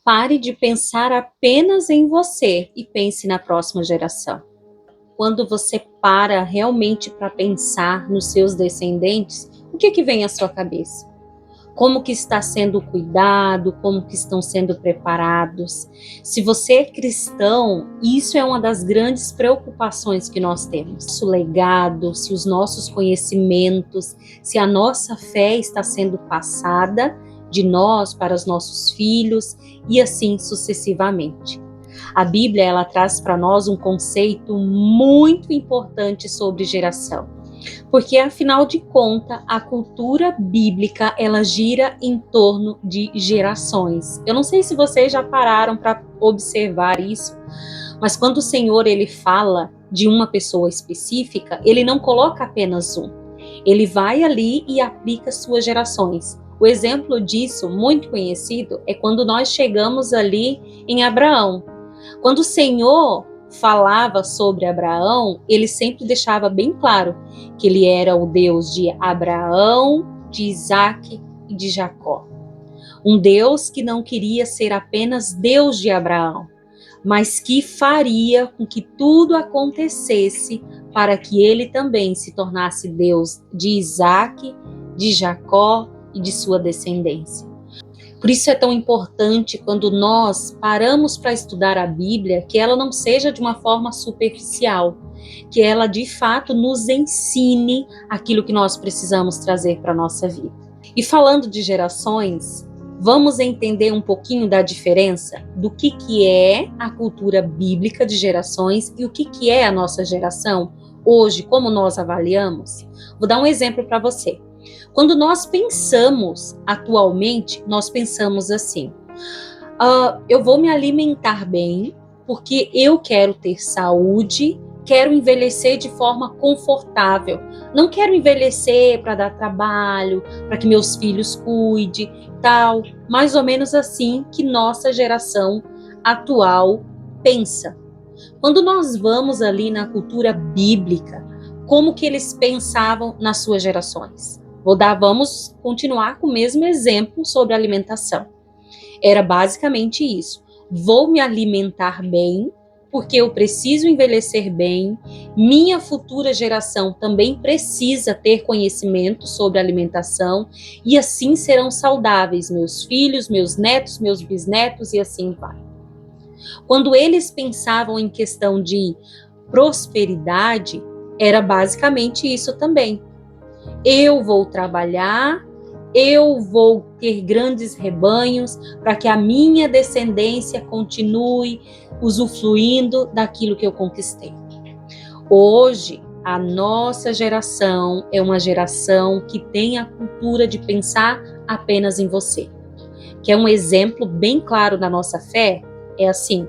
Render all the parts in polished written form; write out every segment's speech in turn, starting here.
Pare de pensar apenas em você e pense na próxima geração. Quando você para realmente para pensar nos seus descendentes, o que vem à sua cabeça? Como que está sendo cuidado, como que estão sendo preparados? Se você é cristão, isso é uma das grandes preocupações que nós temos. O legado, se os nossos conhecimentos, se a nossa fé está sendo passada de nós para os nossos filhos e assim sucessivamente. A Bíblia, ela traz para nós um conceito muito importante sobre geração. Porque, afinal de contas, a cultura bíblica, ela gira em torno de gerações. Eu não sei se vocês já pararam para observar isso, mas quando o Senhor, ele fala de uma pessoa específica, ele não coloca apenas um. Ele vai ali e aplica suas gerações. O exemplo disso, muito conhecido, é quando nós chegamos ali em Abraão. Quando o Senhor falava sobre Abraão, ele sempre deixava bem claro que ele era o Deus de Abraão, de Isaac e de Jacó. Um Deus que não queria ser apenas Deus de Abraão, mas que faria com que tudo acontecesse para que ele também se tornasse Deus de Isaac, de Jacó e de sua descendência. Por isso é tão importante quando nós paramos para estudar a Bíblia, que ela não seja de uma forma superficial, que ela de fato nos ensine aquilo que nós precisamos trazer para a nossa vida. E falando de gerações, vamos entender um pouquinho da diferença do que é a cultura bíblica de gerações e o que é a nossa geração hoje, como nós avaliamos. Vou dar um exemplo para você. Quando nós pensamos atualmente, nós pensamos assim, eu vou me alimentar bem, porque eu quero ter saúde, quero envelhecer de forma confortável. Não quero envelhecer para dar trabalho, para que meus filhos cuidem, tal. Mais ou menos assim que nossa geração atual pensa. Quando nós vamos ali na cultura bíblica, como que eles pensavam nas suas gerações? Vamos continuar com o mesmo exemplo sobre alimentação. Era basicamente isso. Vou me alimentar bem, porque eu preciso envelhecer bem. Minha futura geração também precisa ter conhecimento sobre alimentação e assim serão saudáveis meus filhos, meus netos, meus bisnetos e assim vai. Quando eles pensavam em questão de prosperidade, era basicamente isso também. Eu vou trabalhar, eu vou ter grandes rebanhos para que a minha descendência continue usufruindo daquilo que eu conquistei. Hoje, a nossa geração é uma geração que tem a cultura de pensar apenas em você. Que é um exemplo bem claro da nossa fé, é assim,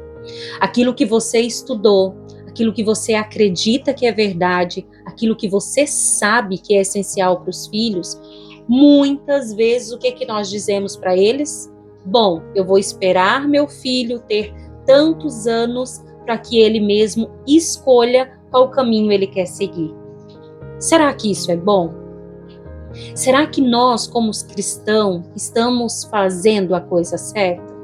aquilo que você estudou, aquilo que você acredita que é verdade, aquilo que você sabe que é essencial para os filhos, muitas vezes o que nós dizemos para eles? Bom, eu vou esperar meu filho ter tantos anos para que ele mesmo escolha qual caminho ele quer seguir. Será que isso é bom? Será que nós, como cristãos, estamos fazendo a coisa certa?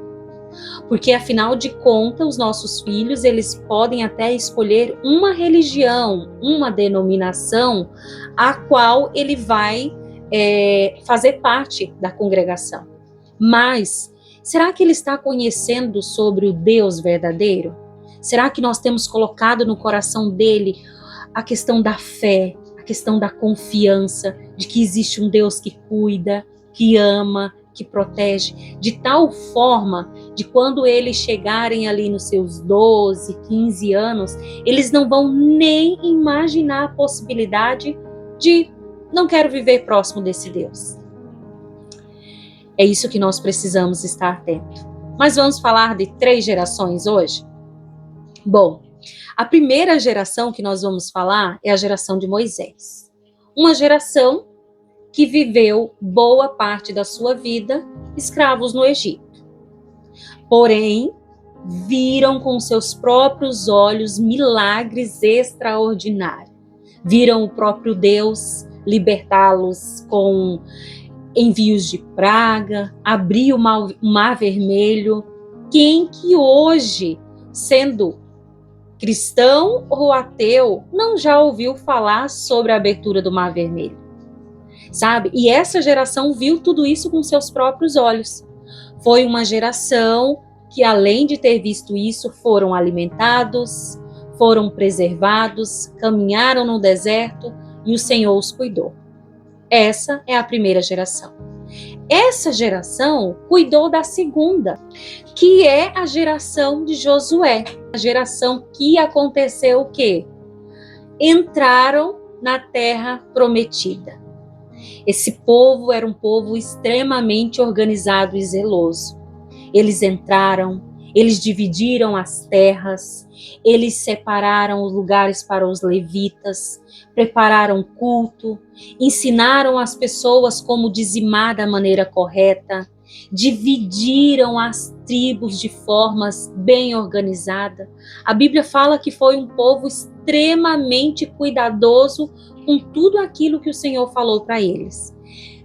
Porque, afinal de contas, os nossos filhos, eles podem até escolher uma religião, uma denominação, a qual ele vai fazer parte da congregação. Mas, será que ele está conhecendo sobre o Deus verdadeiro? Será que nós temos colocado no coração dele a questão da fé, a questão da confiança, de que existe um Deus que cuida, que ama, que protege, de tal forma de quando eles chegarem ali nos seus 12, 15 anos, eles não vão nem imaginar a possibilidade de não quero viver próximo desse Deus. É isso que nós precisamos estar atentos. Mas vamos falar de 3 gerações hoje? Bom, a primeira geração que nós vamos falar é a geração de Moisés. Uma geração que viveu boa parte da sua vida escravos no Egito. Porém, viram com seus próprios olhos milagres extraordinários. Viram o próprio Deus libertá-los com envios de praga, abrir o mar vermelho, Quem que hoje, sendo cristão ou ateu, não já ouviu falar sobre a abertura do Mar Vermelho? Sabe? E essa geração viu tudo isso com seus próprios olhos. Foi uma geração que, além de ter visto isso, foram alimentados, foram preservados, caminharam no deserto e o Senhor os cuidou. Essa é a primeira geração. Essa geração cuidou da segunda, que é a geração de Josué. A geração que aconteceu o quê? Entraram na terra prometida. Esse povo era um povo extremamente organizado e zeloso. Eles entraram, eles dividiram as terras, eles separaram os lugares para os levitas, prepararam culto, ensinaram as pessoas como dizimar da maneira correta, dividiram as tribos de formas bem organizadas. A Bíblia fala que foi um povo extremamente cuidadoso com tudo aquilo que o Senhor falou para eles.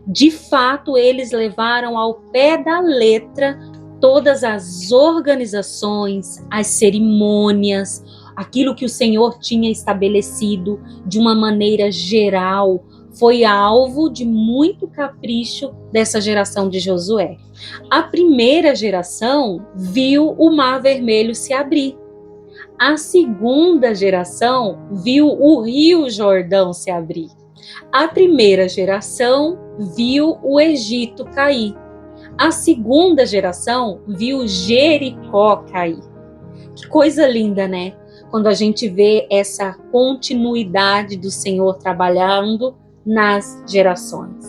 De fato, eles levaram ao pé da letra todas as organizações, as cerimônias, aquilo que o Senhor tinha estabelecido de uma maneira geral, foi alvo de muito capricho dessa geração de Josué. A primeira geração viu o Mar Vermelho se abrir. A segunda geração viu o Rio Jordão se abrir. A primeira geração viu o Egito cair. A segunda geração viu Jericó cair. Que coisa linda, né? Quando a gente vê essa continuidade do Senhor trabalhando nas gerações.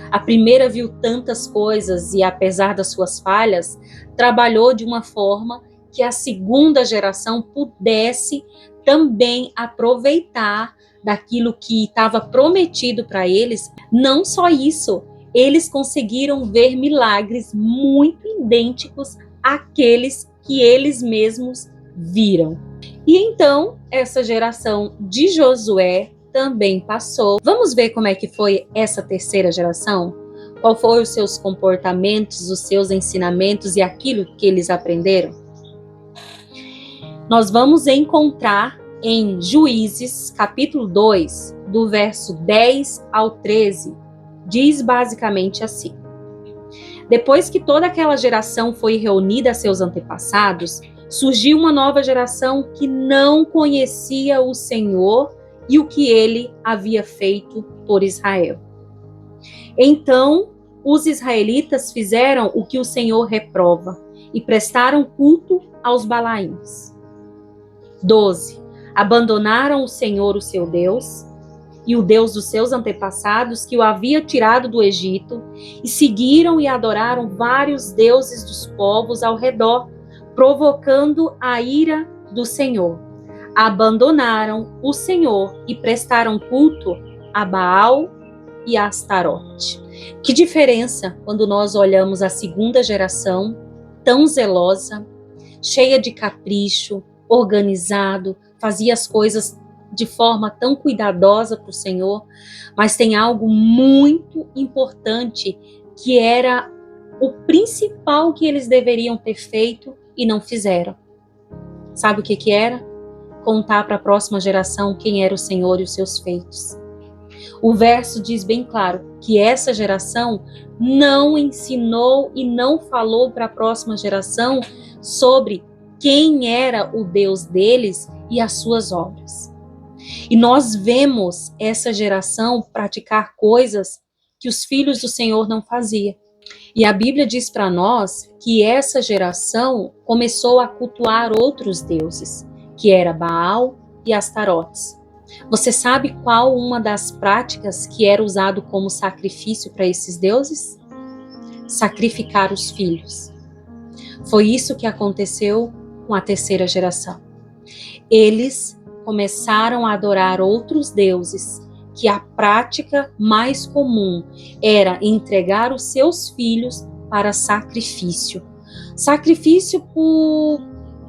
A primeira viu tantas coisas e, apesar das suas falhas, trabalhou de uma forma que a segunda geração pudesse também aproveitar daquilo que estava prometido para eles. Não só isso, eles conseguiram ver milagres muito idênticos àqueles que eles mesmos viram. E então, essa geração de Josué também passou. Vamos ver como é que foi essa terceira geração? Qual foram os seus comportamentos, os seus ensinamentos e aquilo que eles aprenderam? Nós vamos encontrar em Juízes, capítulo 2, do verso 10 ao 13, diz basicamente assim: depois que toda aquela geração foi reunida a seus antepassados, surgiu uma nova geração que não conhecia o Senhor e o que ele havia feito por Israel. Então, os israelitas fizeram o que o Senhor reprova e prestaram culto aos Balaíns. 12. Abandonaram o Senhor, o seu Deus, e o Deus dos seus antepassados, que o havia tirado do Egito, e seguiram e adoraram vários deuses dos povos ao redor, provocando a ira do Senhor. Abandonaram o Senhor e prestaram culto a Baal e a Astarote. Que diferença quando nós olhamos a segunda geração, tão zelosa, cheia de capricho, organizado, fazia as coisas de forma tão cuidadosa para o Senhor, mas tem algo muito importante que era o principal que eles deveriam ter feito e não fizeram. Sabe o que era? Contar para a próxima geração quem era o Senhor e os seus feitos. O verso diz bem claro que essa geração não ensinou e não falou para a próxima geração sobre quem era o Deus deles e as suas obras. E nós vemos essa geração praticar coisas que os filhos do Senhor não faziam. E a Bíblia diz para nós que essa geração começou a cultuar outros deuses, que era Baal e Astarotes. Você sabe qual uma das práticas que era usado como sacrifício para esses deuses? Sacrificar os filhos. Foi isso que aconteceu com a terceira geração. Eles começaram a adorar outros deuses, que a prática mais comum era entregar os seus filhos para sacrifício. Sacrifício por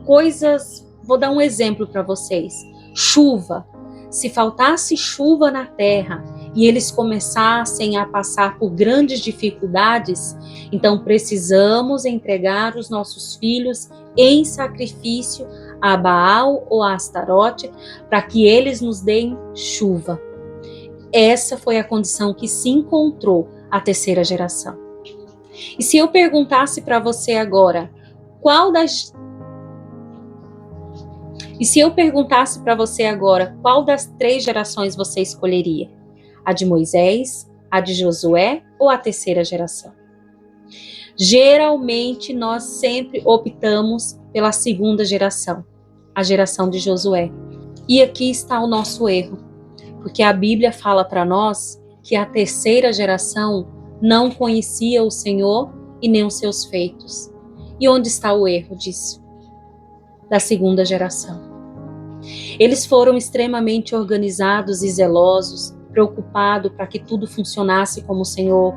coisas, vou dar um exemplo para vocês. Chuva. Se faltasse chuva na terra e eles começassem a passar por grandes dificuldades, então precisamos entregar os nossos filhos em sacrifício a Baal ou a Astarote para que eles nos deem chuva. Essa foi a condição que se encontrou a terceira geração. E se eu perguntasse para você agora, qual das três gerações você escolheria? A de Moisés, a de Josué ou a terceira geração? Geralmente nós sempre optamos pela segunda geração, a geração de Josué. E aqui está o nosso erro, porque a Bíblia fala para nós que a terceira geração não conhecia o Senhor e nem os seus feitos. E onde está o erro disso? Da segunda geração. Eles foram extremamente organizados e zelosos, preocupados para que tudo funcionasse como o Senhor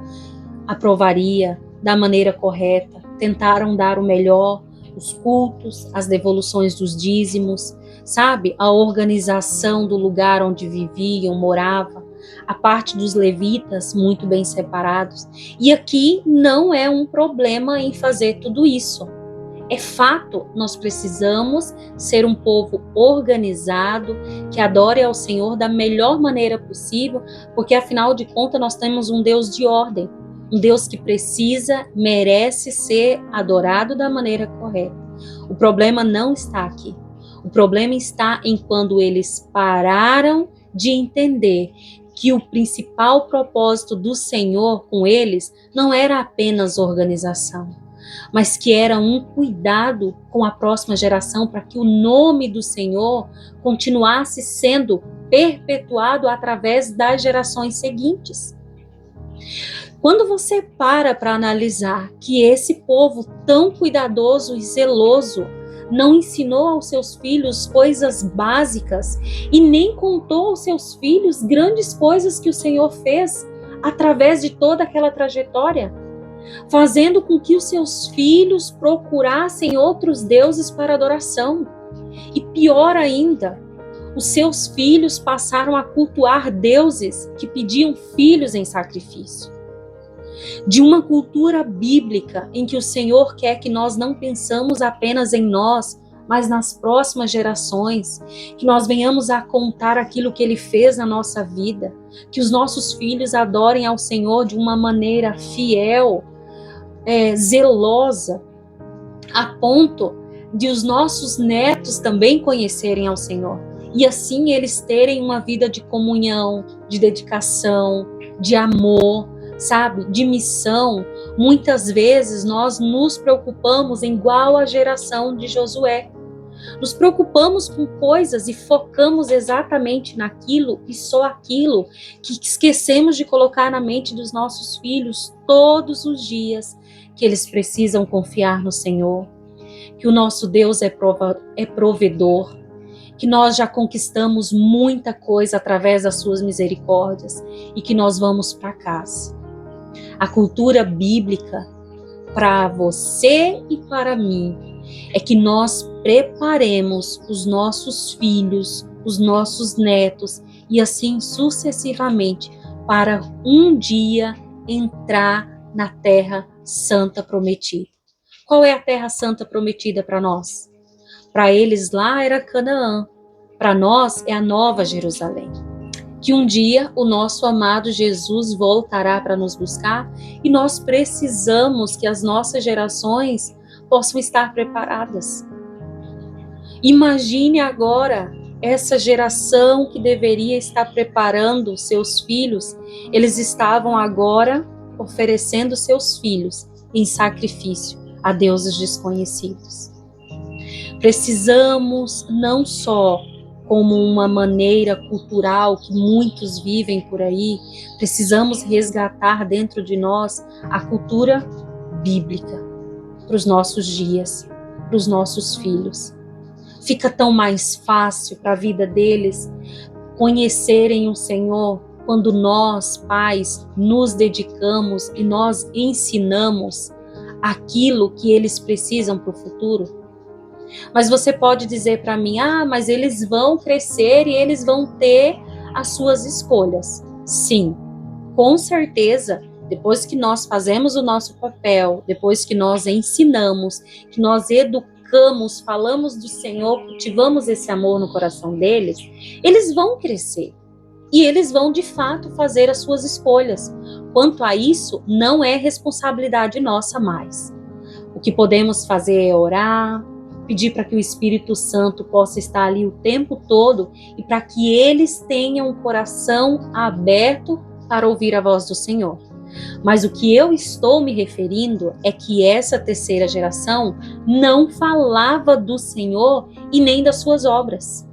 aprovaria, da maneira correta. Tentaram dar o melhor, os cultos, as devoluções dos dízimos, sabe? A organização do lugar onde viviam, moravam, a parte dos levitas muito bem separados. E aqui não é um problema em fazer tudo isso. É fato, nós precisamos ser um povo organizado, que adore ao Senhor da melhor maneira possível, porque afinal de contas nós temos um Deus de ordem, um Deus que precisa, merece ser adorado da maneira correta. O problema não está aqui. O problema está em quando eles pararam de entender que o principal propósito do Senhor com eles não era apenas organização, mas que era um cuidado com a próxima geração para que o nome do Senhor continuasse sendo perpetuado através das gerações seguintes. Quando você para analisar que esse povo tão cuidadoso e zeloso não ensinou aos seus filhos coisas básicas e nem contou aos seus filhos grandes coisas que o Senhor fez através de toda aquela trajetória, fazendo com que os seus filhos procurassem outros deuses para adoração. E pior ainda, os seus filhos passaram a cultuar deuses que pediam filhos em sacrifício. De uma cultura bíblica em que o Senhor quer que nós não pensamos apenas em nós, mas nas próximas gerações, que nós venhamos a contar aquilo que Ele fez na nossa vida, que os nossos filhos adorem ao Senhor de uma maneira fiel, zelosa, a ponto de os nossos netos também conhecerem ao Senhor. E assim eles terem uma vida de comunhão, de dedicação, de amor, sabe, de missão. Muitas vezes nós nos preocupamos igual a geração de Josué. Nos preocupamos com coisas e focamos exatamente naquilo e só aquilo, que esquecemos de colocar na mente dos nossos filhos todos os dias que eles precisam confiar no Senhor, que o nosso Deus é provedor, que nós já conquistamos muita coisa através das suas misericórdias e que nós vamos para casa. A cultura bíblica para você e para mim é que nós preparemos os nossos filhos, os nossos netos e assim sucessivamente para um dia entrar na Terra Santa Prometida. Qual é a Terra Santa Prometida para nós? Para eles lá era Canaã, para nós é a Nova Jerusalém. Que um dia o nosso amado Jesus voltará para nos buscar e nós precisamos que as nossas gerações possam estar preparadas. Imagine agora essa geração que deveria estar preparando seus filhos, eles estavam agora oferecendo seus filhos em sacrifício a deuses desconhecidos. Precisamos não só como uma maneira cultural que muitos vivem por aí, precisamos resgatar dentro de nós a cultura bíblica para os nossos dias, para os nossos filhos. Fica tão mais fácil para a vida deles conhecerem o Senhor quando nós, pais, nos dedicamos e nós ensinamos aquilo que eles precisam para o futuro. Mas você pode dizer para mim, mas eles vão crescer e eles vão ter as suas escolhas. Sim, com certeza, depois que nós fazemos o nosso papel, depois que nós ensinamos, que nós educamos, falamos do Senhor, cultivamos esse amor no coração deles, eles vão crescer. E eles vão, de fato, fazer as suas escolhas. Quanto a isso, não é responsabilidade nossa mais. O que podemos fazer é orar, pedir para que o Espírito Santo possa estar ali o tempo todo e para que eles tenham o coração aberto para ouvir a voz do Senhor. Mas o que eu estou me referindo é que essa terceira geração não falava do Senhor e nem das suas obras.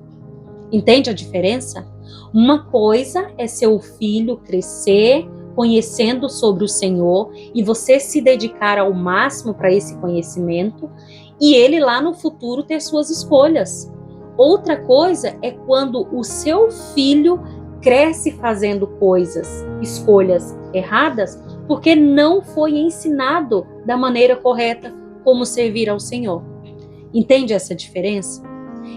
Entende a diferença? Uma coisa é seu filho crescer conhecendo sobre o Senhor e você se dedicar ao máximo para esse conhecimento e ele lá no futuro ter suas escolhas. Outra coisa é quando o seu filho cresce fazendo escolhas erradas, porque não foi ensinado da maneira correta como servir ao Senhor. Entende essa diferença?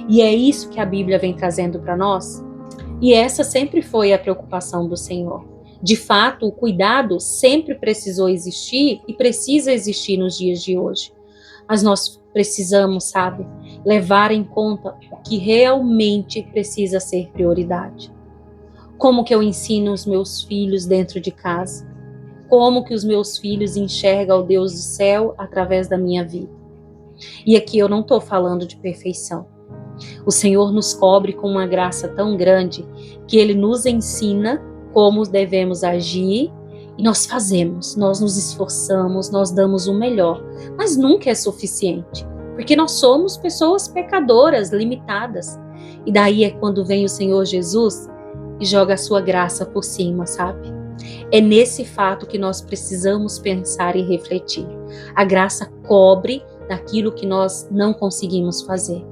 E é isso que a Bíblia vem trazendo para nós. E essa sempre foi a preocupação do Senhor. De fato, o cuidado sempre precisou existir e precisa existir nos dias de hoje. Mas nós precisamos, sabe, levar em conta o que realmente precisa ser prioridade. Como que eu ensino os meus filhos dentro de casa? Como que os meus filhos enxergam o Deus do céu através da minha vida? E aqui eu não estou falando de perfeição. O Senhor nos cobre com uma graça tão grande que Ele nos ensina como devemos agir e nós fazemos, nós nos esforçamos, nós damos o melhor, mas nunca é suficiente, porque nós somos pessoas pecadoras, limitadas. E daí é quando vem o Senhor Jesus e joga a sua graça por cima, sabe? É nesse fato que nós precisamos pensar e refletir. A graça cobre daquilo que nós não conseguimos fazer.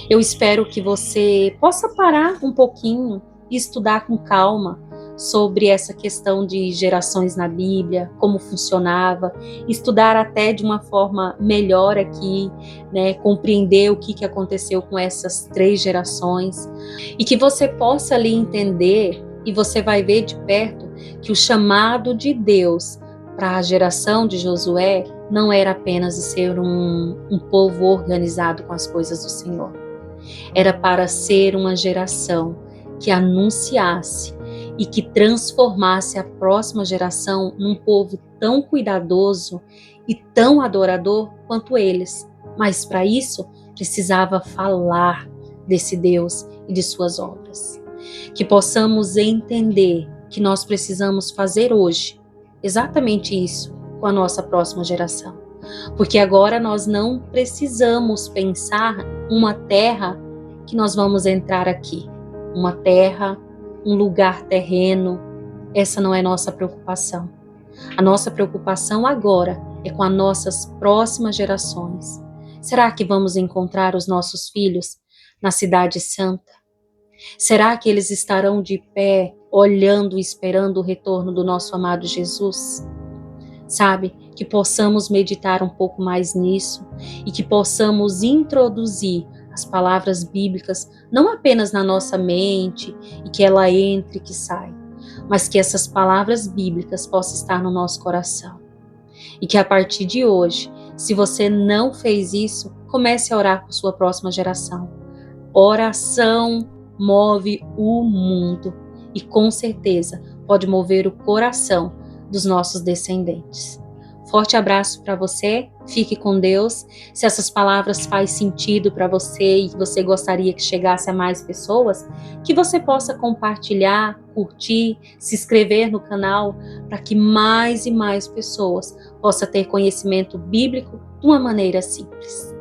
Eu espero que você possa parar um pouquinho e estudar com calma sobre essa questão de gerações na Bíblia, como funcionava, estudar até de uma forma melhor aqui, né, compreender o que aconteceu com essas 3 gerações, e que você possa ali entender, e você vai ver de perto, que o chamado de Deus para a geração de Josué não era apenas de ser um povo organizado com as coisas do Senhor. Era para ser uma geração que anunciasse e que transformasse a próxima geração num povo tão cuidadoso e tão adorador quanto eles. Mas para isso, precisava falar desse Deus e de suas obras. Que possamos entender que nós precisamos fazer hoje exatamente isso com a nossa próxima geração. Porque agora nós não precisamos pensar uma terra que nós vamos entrar aqui. Uma terra, um lugar terreno. Essa não é nossa preocupação. A nossa preocupação agora é com as nossas próximas gerações. Será que vamos encontrar os nossos filhos na Cidade Santa? Será que eles estarão de pé, olhando e esperando o retorno do nosso amado Jesus? Sabe, que possamos meditar um pouco mais nisso e que possamos introduzir as palavras bíblicas não apenas na nossa mente e que ela entre e que sai, mas que essas palavras bíblicas possam estar no nosso coração. E que a partir de hoje, se você não fez isso, comece a orar por sua próxima geração. Oração move o mundo e com certeza pode mover o coração dos nossos descendentes. Forte abraço para você, fique com Deus. Se essas palavras fazem sentido para você e que você gostaria que chegasse a mais pessoas, que você possa compartilhar, curtir, se inscrever no canal, para que mais e mais pessoas possam ter conhecimento bíblico de uma maneira simples.